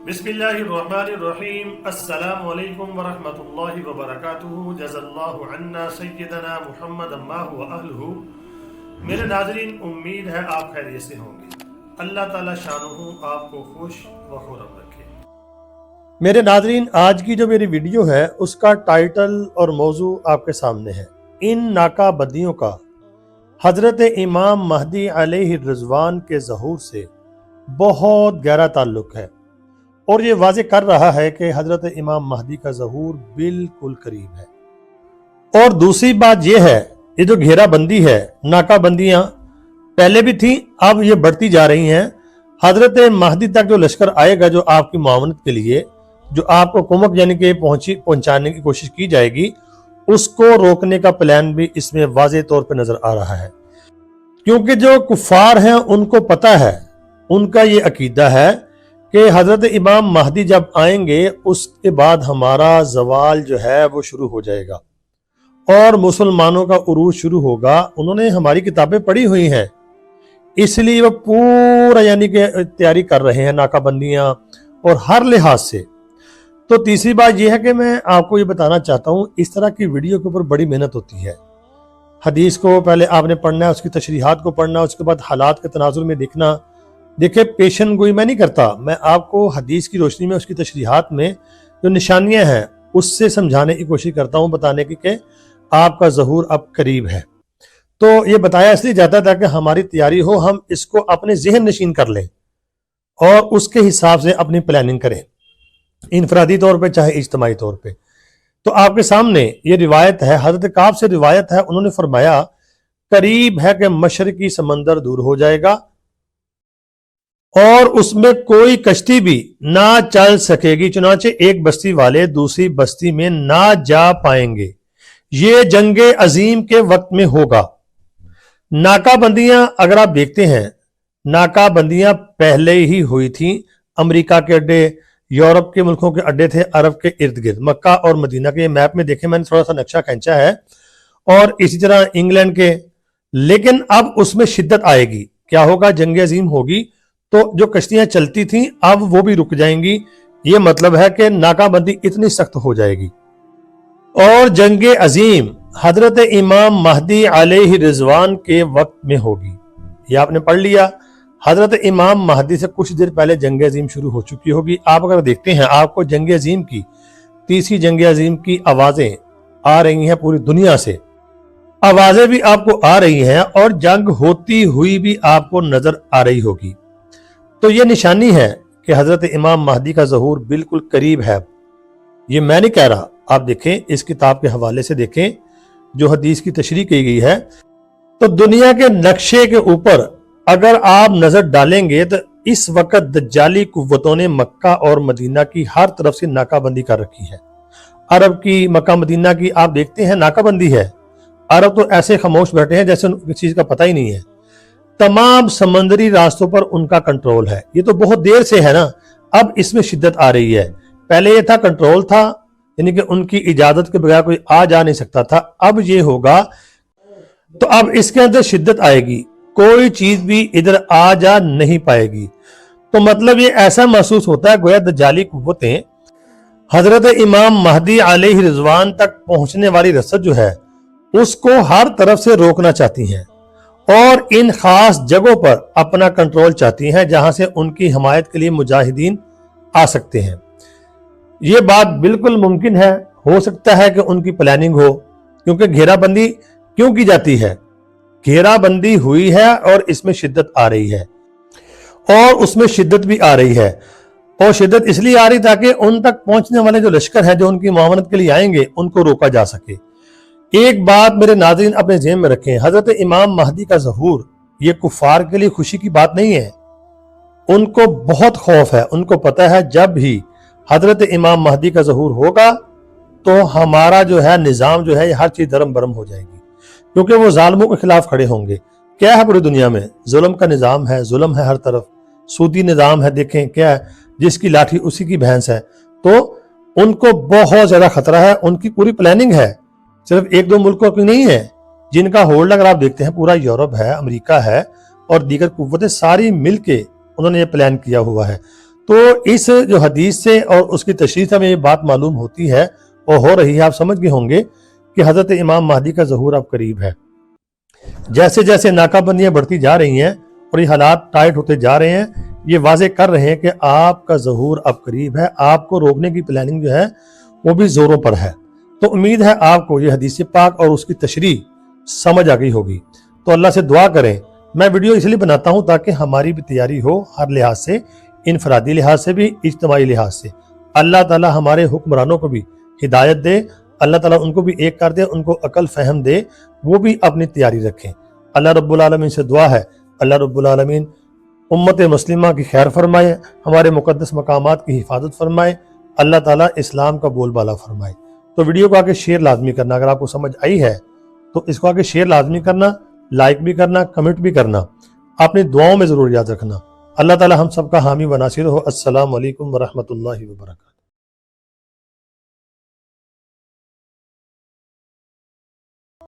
बिस्मिल्लाहिर्रहमानिर्रहीम। अस्सलामु अलैकुम वरहमतुल्लाहि वबरकातुहू। जज़ल्लाहु अन्ना सय्यदना मुहम्मद अम्मा व अहलहू। मेरे नाज़रीन, उम्मीद है आप खैरियत से होंगे। अल्लाह ताला शानुहु आपको खुश व खुर्रम रखे। मेरे नाज़रीन, आज की जो मेरी वीडियो है उसका टाइटल और मौजू आपके सामने है। इन नाकाबंदियों का हज़रत इमाम महदी अलैहि रिज़वान के ज़हूर से बहुत गहरा ताल्लुक़ है और ये वाज़े कर रहा है कि हज़रत इमाम महदी का ज़हूर बिल्कुल करीब है। और दूसरी बात ये है, ये जो घेराबंदी है, नाकाबंदियाँ पहले भी थी, अब ये बढ़ती जा रही हैं। हज़रत महदी तक जो लश्कर आएगा, जो आपकी मुआवनत के लिए, जो आपको कुमक यानी कि पहुंचाने की कोशिश की जाएगी, उसको रोकने का प्लान भी इसमें वाज़े तौर पे नजर आ रहा है। क्योंकि जो कुफार हैं उनको पता है, उनका ये अकीदा है कि हज़रत इमाम महदी जब आएंगे उसके बाद हमारा जवाल जो है वो शुरू हो जाएगा और मुसलमानों का उरूज शुरू होगा। उन्होंने हमारी किताबें पढ़ी हुई हैं, इसलिए वो पूरा यानी कि तैयारी कर रहे हैं, नाकाबंदियां और हर लिहाज से। तो तीसरी बात यह है कि मैं आपको ये बताना चाहता हूँ, इस तरह की वीडियो के ऊपर बड़ी मेहनत होती है। हदीस को पहले आपने पढ़ना है, उसकी तशरीहात को पढ़ना, उसके बाद हालात के तनाजुर में देखना। देखिए, पेशन गोई मैं नहीं करता, मैं आपको हदीस की रोशनी में, उसकी तशरीहात में जो निशानियां हैं उससे समझाने की कोशिश करता हूँ, बताने की कि आपका ज़हूर अब करीब है। तो ये बताया इसलिए जाता था कि हमारी तैयारी हो, हम इसको अपने जहन नशीन कर लें और उसके हिसाब से अपनी प्लानिंग करें, इनफरादी तौर पे चाहे इज्तिमाई तौर पे। तो आपके सामने ये रिवायत है, हजरत काब से रिवायत है। उन्होंने फरमाया, करीब है कि मशरकी समंदर दूर हो जाएगा और उसमें कोई कश्ती भी ना चल सकेगी, चुनाचे एक बस्ती वाले दूसरी बस्ती में ना जा पाएंगे। ये जंगे अजीम के वक्त में होगा। नाकाबंदियां अगर आप देखते हैं, नाकाबंदियां पहले ही हुई थी। अमेरिका के अड्डे, यूरोप के मुल्कों के अड्डे थे अरब के इर्द गिर्द, मक्का और मदीना के। मैप में देखें, मैंने थोड़ा सा नक्शा खींचा है, और इसी तरह इंग्लैंड के। लेकिन अब उसमें शिद्दत आएगी। क्या होगा? जंग अजीम होगी, तो जो कश्तियां चलती थीं अब वो भी रुक जाएंगी। ये मतलब है कि नाकाबंदी इतनी सख्त हो जाएगी और जंग अजीम हजरत इमाम महदी अलैहि रिज़वान के वक्त में होगी। ये आपने पढ़ लिया। हजरत इमाम महदी से कुछ देर पहले जंग अजीम शुरू हो चुकी होगी। आप अगर देखते हैं, आपको जंग अजीम की, तीसरी जंग अजीम की आवाजें आ रही हैं पूरी दुनिया से, आवाजें भी आपको आ रही हैं और जंग होती हुई भी आपको नजर आ रही होगी। तो ये निशानी है कि हजरत इमाम महदी का ज़हूर बिल्कुल करीब है। ये मैं नहीं कह रहा, आप देखें, इस किताब के हवाले से देखें जो हदीस की तशरीह की गई है। तो दुनिया के नक्शे के ऊपर अगर आप नजर डालेंगे तो इस वक्त दज्जाली कुव्वतों ने मक्का और मदीना की हर तरफ से नाकाबंदी कर रखी है। अरब की, मक्का मदीना की आप देखते हैं नाकाबंदी है। अरब तो ऐसे खामोश बैठे हैं जैसे उनको किसी चीज का पता ही नहीं है। तमाम समंदरी रास्तों पर उनका कंट्रोल है। ये तो बहुत देर से है ना, अब इसमें शिद्दत आ रही है। पहले ये था, कंट्रोल था, यानी कि उनकी इजाजत के बगैर कोई आ जा नहीं सकता था। अब ये होगा तो अब इसके अंदर शिद्दत आएगी, कोई चीज भी इधर आ जा नहीं पाएगी। तो मतलब ये ऐसा महसूस होता है गोया दज्जाली कुव्वतें हजरत इमाम महदी अलैहि रिज़वान तक पहुंचने वाली रसद जो है उसको हर तरफ से रोकना चाहती हैं और इन खास जगहों पर अपना कंट्रोल चाहती हैं जहां से उनकी हिमायत के लिए मुजाहिदीन आ सकते हैं। ये बात बिल्कुल मुमकिन है, हो सकता है कि उनकी प्लानिंग हो, क्योंकि घेराबंदी क्यों की जाती है? घेराबंदी हुई है और इसमें शिद्दत आ रही है और उसमें शिद्दत भी आ रही है। और शिद्दत इसलिए आ रही ताकि उन तक पहुंचने वाले जो लश्कर है, जो उनकी मुआवनत के लिए आएंगे, उनको रोका जा सके। एक बात मेरे नाज़रीन अपने ज़हन में रखें, हजरत इमाम महदी का ज़हूर ये कुफार के लिए खुशी की बात नहीं है। उनको बहुत खौफ है। उनको पता है जब भी हजरत इमाम महदी का ज़हूर होगा तो हमारा जो है निज़ाम जो है, ये हर चीज दरम बरम हो जाएगी, क्योंकि वो जालिमों के खिलाफ खड़े होंगे। क्या है पूरी दुनिया में? जुल्म का निज़ाम है, जुल्म है हर तरफ, सूदी निज़ाम है। देखें क्या है, जिसकी लाठी उसी की भैंस है। तो उनको बहुत ज्यादा खतरा है। उनकी पूरी प्लानिंग है, सिर्फ एक दो मुल्कों की नहीं है, जिनका होल्ड अगर आप देखते हैं पूरा यूरोप है, अमेरिका है और दीगर कुव्वतें सारी मिलके उन्होंने ये प्लान किया हुआ है। تو اس جو حدیث سے اور اس کی تشریح سے ہمیں یہ بات معلوم ہوتی ہے اور ہو رہی ہے، آپ سمجھ گئے ہوں گے کہ حضرت امام مہدی کا ظہور اب قریب ہے۔ جیسے جیسے ناکہ بندیاں بڑھتی جا رہی ہیں اور یہ حالات ٹائٹ ہوتے جا رہے ہیں، یہ واضح کر رہے ہیں کہ آپ کا ظہور اب قریب ہے، آپ کو روکنے کی پلاننگ جو ہے وہ بھی زوروں پر ہے۔ تو امید ہے آپ کو یہ حدیث پاک اور اس کی تشریح سمجھ آ گئی ہوگی۔ تو اللہ سے دعا کریں، میں ویڈیو اس لیے بناتا ہوں تاکہ ہماری بھی تیاری ہو، ہر لحاظ سے، انفرادی لحاظ سے بھی، اجتماعی لحاظ سے۔ اللہ تعالی ہمارے حکمرانوں کو بھی ہدایت دے، اللہ تعالیٰ ان کو بھی ایک کر دے، ان کو عقل فہم دے، وہ بھی اپنی تیاری رکھیں۔ اللہ رب العالمین سے دعا ہے، اللہ رب العالمین امت مسلمہ کی خیر فرمائے، ہمارے مقدس مقامات کی حفاظت فرمائے، اللہ تعالیٰ اسلام کا بول بالا فرمائے۔ تو ویڈیو کو آگے شیئر لازمی کرنا، اگر آپ کو سمجھ آئی ہے تو اس کو آگے شیئر لازمی کرنا، لائک بھی کرنا، کمنٹ بھی کرنا، اپنی دعاؤں میں ضرور یاد رکھنا۔ اللہ تعالیٰ ہم سب کا حامی و ناصر ہو۔ السلام علیکم ورحمۃ اللہ وبرکاتہ۔